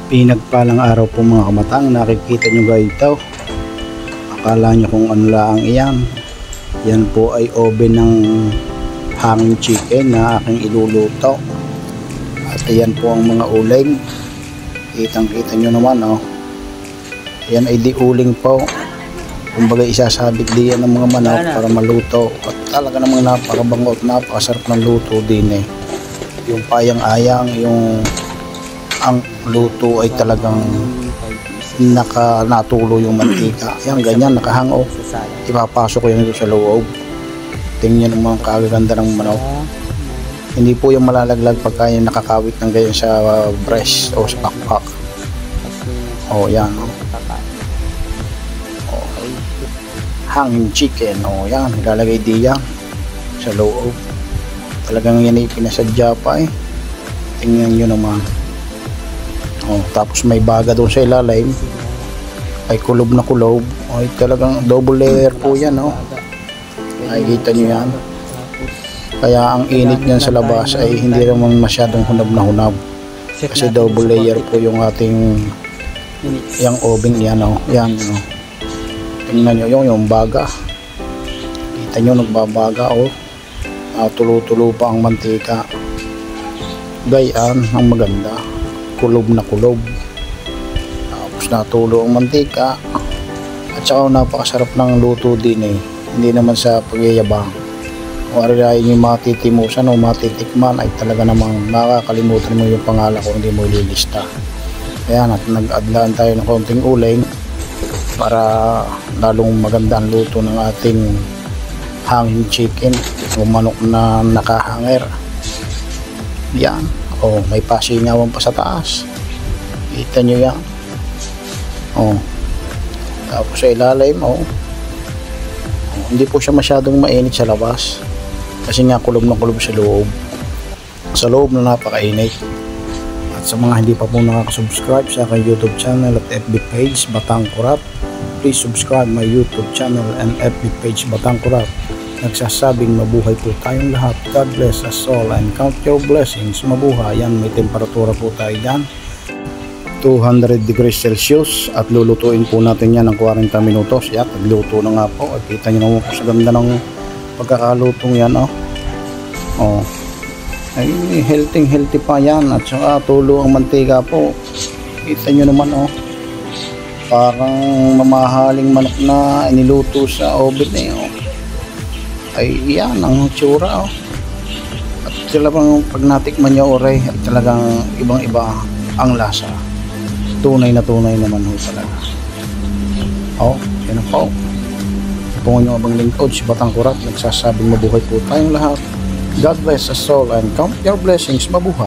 Pinagpalang araw po mga kamatang, nakikita nyo guys ito. Akala nyo kung ano lang iyan. Yan po ay oven ng hanging chicken na aking iluluto. At yan po ang mga uling. Kitang kita nyo naman oh. Yan ay di uling po. Kumbaga isasabit diyan ng mga manok para maluto. At talaga namang napakabango at napakasarap ng luto din eh. Yung payang-ayang, yung ang luto ay talagang natulo yung mantika. Yan, ganyan, nakahango. Ipapasok ko yan ito sa loob. Tingnan yung mga kagaganda ng manok. Hindi po yung malalaglag pagka yung nakakawit ng ganyan sa breast o sa pakpak. O, yan. O. Hanging chicken. O, yan. Ilalagay diyan sa loob. Talagang yan ay pinasadya pa eh. Tingnan nyo naman. Oh, tapos may baga doon sa ilalim ay kulob na kulob. Ay talagang double layer po yan oh. Ay kita nyo yan. Kaya ang init niyan sa labas ay hindi naman masyadong hunab na hunab. Kasi double layer po yung ating yung oven yan oh. Yan oh. Tingnan nyo yung baga. Kita nyo nagbabaga oh. Tulo-tulo pa ang mantika. Gayaan ang maganda. Kulob na kulob. Tapos natulo ang mantika. At saka napakasarap ng luto din eh. Hindi naman sa pagyayabang. Kung arilayin yung matitimusan o matitikman ay talaga namang makakalimutan mo yung pangalan kung hindi mo ililista. Ayan, at nag-adlaan tayo ng konting uling para lalong maganda ang luto ng ating hanging chicken o manok na nakahanger. Yan. Oh, may pasingawan pa sa taas. Kita nyo yan. Oh. Tapos sa ilalim, oh. Hindi po siya masyadong mainit sa labas. Kasi nga kulob na kulob sa loob. Sa loob na napakainit. At sa mga hindi pa po nakaka-subscribe sa aking YouTube channel at FB page, Batang Kurat, please subscribe my YouTube channel and FB page, Batang Kurat. Nagsasabing mabuhay po tayong lahat. God bless us all and count your blessings. Mabuhay. Yan, may temperatura po tayo dyan. 200 degrees Celsius at lulutuin po natin yan ng 40 minutos. Yan, nagluto na nga po. At kita nyo naman po sa ganda ng pagkakalutong yan. Oh. Oh. Ay, healthy pa yan. At saka tulo ang mantika po. Kita nyo naman oh. Parang mamahaling manok na iniluto sa oven eh oh. Ay yan ang tsura oh. At talagang pag natikman nyo oray at talagang ibang iba ang lasa. Tunay naman ho talaga. Oh, yan po. Ipungan nyo abang lingkod si Batang Kurat. Nagsasabing mabuhay po tayong lahat. God bless us all and count your blessings. Mabuhay.